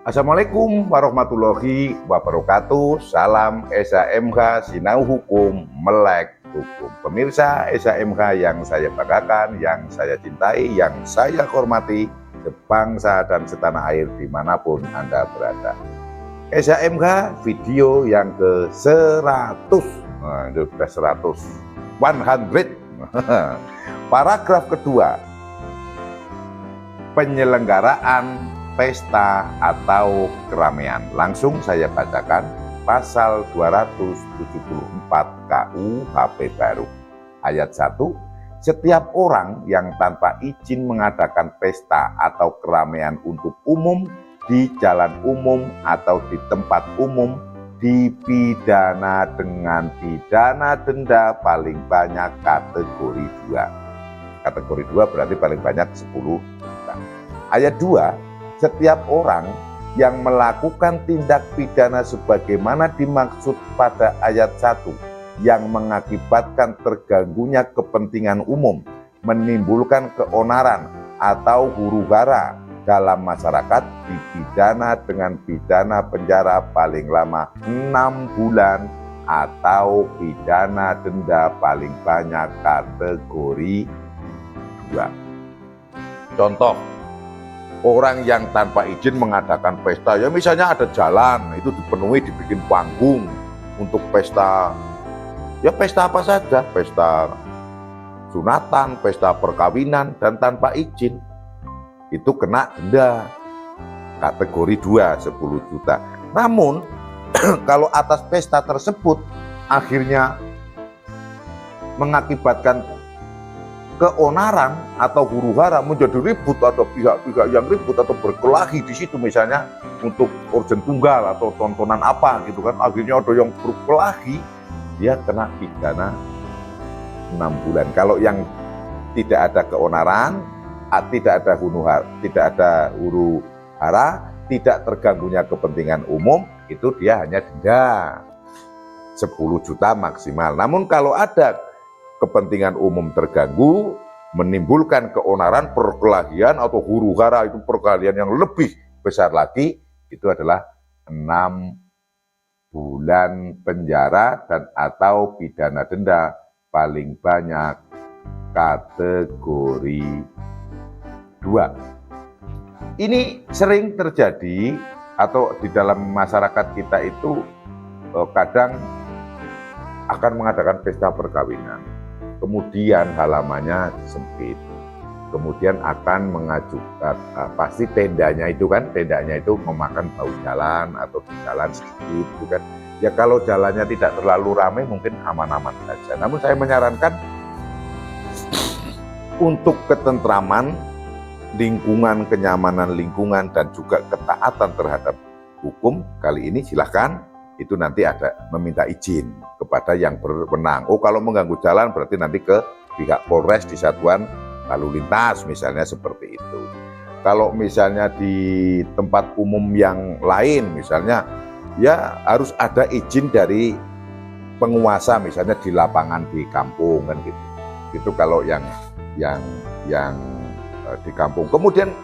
Assalamualaikum warahmatullahi wabarakatuh. Salam SHMH Sinau Hukum Melek Hukum. Pemirsa SHMH yang saya banggakan, yang saya cintai, yang saya hormati, sebangsa dan setanah air dimanapun Anda berada. SHMH video yang ke-100. Nah, itu sudah 100. 100. Paragraf kedua. Penyelenggaraan pesta atau keramaian. Langsung saya bacakan pasal 274 KUHP baru. Ayat 1, setiap orang yang tanpa izin mengadakan pesta atau keramaian untuk umum di jalan umum atau di tempat umum dipidana dengan pidana denda paling banyak kategori 2. Kategori 2 berarti paling banyak 10 juta. Ayat 2, setiap orang yang melakukan tindak pidana sebagaimana dimaksud pada ayat 1 yang mengakibatkan terganggunya kepentingan umum, menimbulkan keonaran atau huru-hara dalam masyarakat dipidana dengan pidana penjara paling lama 6 bulan atau pidana denda paling banyak kategori 2. Contoh, orang yang tanpa izin mengadakan pesta, ya misalnya ada jalan, itu dipenuhi, dibikin panggung untuk pesta, ya pesta apa saja, pesta sunatan, pesta perkawinan, dan tanpa izin, itu kena denda kategori 2, 10 juta. Namun, kalau atas pesta tersebut akhirnya mengakibatkan keonaran atau huru-hara, menjadi ribut, atau pihak-pihak yang ribut atau berkelahi di situ, misalnya untuk urgen tunggal atau tontonan apa gitu kan, akhirnya ada yang berkelahi, dia kena pidana 6 bulan. Kalau yang tidak ada keonaran, tidak ada huru-hara, tidak terganggunya kepentingan umum, itu dia hanya denda 10 juta maksimal. Namun kalau ada kepentingan umum terganggu, menimbulkan keonaran, perkelahian atau huru-hara, itu perkelahian yang lebih besar lagi, itu adalah 6 bulan penjara dan atau pidana denda paling banyak kategori 2. Ini sering terjadi atau di dalam masyarakat kita itu kadang akan mengadakan pesta perkawinan. Kemudian halamannya sempit, kemudian akan mengajukan pasti tendanya itu memakan bau jalan atau di jalan sedikit gitu kan. Ya kalau jalannya tidak terlalu ramai mungkin aman-aman saja. Namun saya menyarankan untuk ketentraman lingkungan, kenyamanan lingkungan, dan juga ketaatan terhadap hukum, kali ini silahkan itu nanti ada meminta izin kepada yang berwenang. Oh, kalau mengganggu jalan berarti nanti ke pihak Polres di Satuan Lalu Lintas, misalnya seperti itu. Kalau misalnya di tempat umum yang lain, misalnya ya harus ada izin dari penguasa, misalnya di lapangan di kampung kan gitu. Itu kalau yang di kampung. Kemudian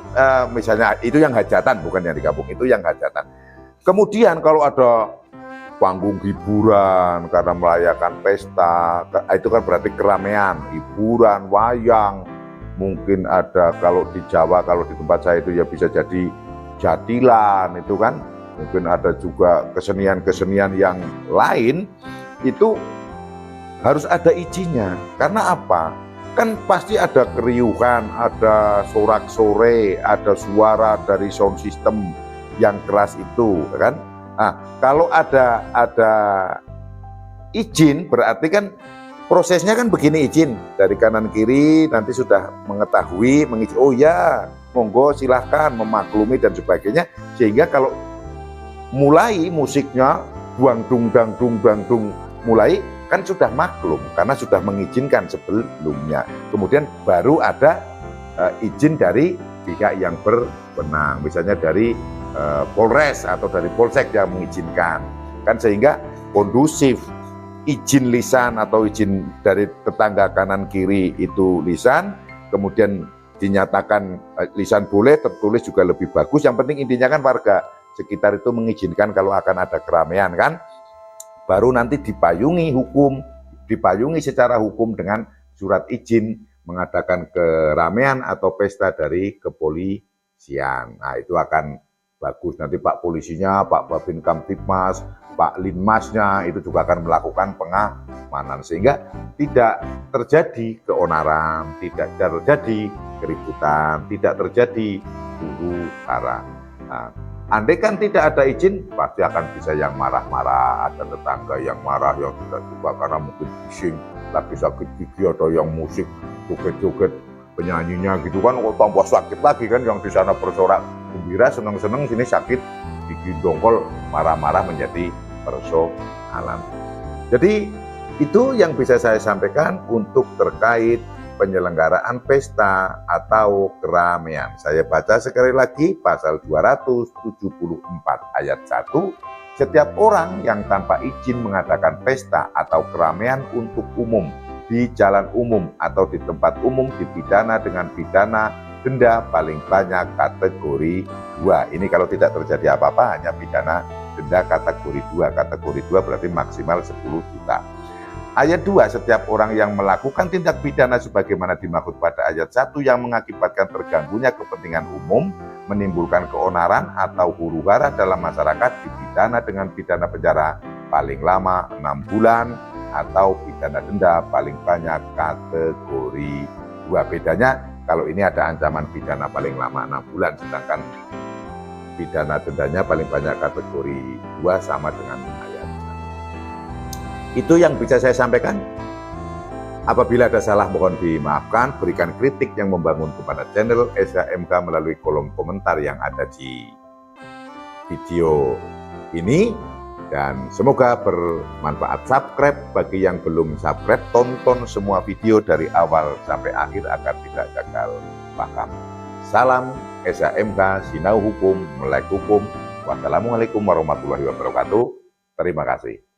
misalnya itu yang hajatan, bukan yang di kampung, itu yang hajatan. Kemudian kalau ada panggung hiburan karena merayakan pesta, itu kan berarti keramaian, hiburan, wayang, mungkin ada kalau di Jawa, kalau di tempat saya itu ya bisa jadi jadilan, itu kan, mungkin ada juga kesenian-kesenian yang lain, itu harus ada izinnya. Karena apa? Kan pasti ada keriuhan, ada sorak-sore, ada suara dari sound system yang keras itu, kan? Nah, kalau ada izin berarti kan prosesnya kan begini, izin dari kanan kiri nanti sudah mengetahui, oh ya monggo silahkan memaklumi dan sebagainya, sehingga kalau mulai musiknya buang dung dang dung mulai kan sudah maklum karena sudah mengizinkan sebelumnya. Kemudian baru ada izin dari pihak yang berwenang, misalnya dari Polres atau dari Polsek yang mengizinkan, kan, sehingga kondusif. Izin lisan atau izin dari tetangga kanan kiri itu lisan, kemudian dinyatakan lisan boleh, tertulis juga lebih bagus. Yang penting intinya kan warga sekitar itu mengizinkan kalau akan ada keramaian kan, baru nanti dipayungi secara hukum dengan surat izin mengadakan keramaian atau pesta dari kepolisian. Nah, itu akan bagus. Nanti Pak polisinya, Pak Babin Kamtibmas, Pak Linmasnya itu juga akan melakukan pengamanan sehingga tidak terjadi keonaran, tidak terjadi keributan, tidak terjadi huru hara. Nah, andai kan tidak ada izin, pasti akan bisa yang marah-marah, ada tetangga yang marah, yang tidak suka karena mungkin bising, lagi sakit gigi, atau yang musik joget-joget penyanyinya gitu kan, kok tambah sakit lagi kan, yang di sana bersorak gembira, seneng-seneng, sini sakit gigi dongkol, marah-marah menjadi persoalan. Jadi itu yang bisa saya sampaikan untuk terkait penyelenggaraan pesta atau keramaian. Saya baca sekali lagi pasal 274 ayat 1. Setiap orang yang tanpa izin mengadakan pesta atau keramaian untuk umum di jalan umum atau di tempat umum dipidana dengan pidana denda paling banyak kategori 2. Ini kalau tidak terjadi apa-apa hanya pidana denda kategori 2. Kategori 2 berarti maksimal 10 juta. Ayat 2, setiap orang yang melakukan tindak pidana sebagaimana dimaksud pada ayat 1 yang mengakibatkan terganggunya kepentingan umum, menimbulkan keonaran atau huru-hara dalam masyarakat dipidana dengan pidana penjara paling lama 6 bulan atau pidana denda paling banyak kategori 2. Bedanya kalau ini ada ancaman pidana paling lama 6 bulan, sedangkan pidana dendanya paling banyak kategori 2 sama dengan ayat. Itu yang bisa saya sampaikan. Apabila ada salah mohon dimaafkan, berikan kritik yang membangun kepada channel SHMK melalui kolom komentar yang ada di video ini. Dan semoga bermanfaat. Subscribe bagi yang belum subscribe, tonton semua video dari awal sampai akhir agar tidak gagal paham. Salam SHMK, Sinau Hukum, Melek Hukum. Wassalamualaikum warahmatullahi wabarakatuh. Terima kasih.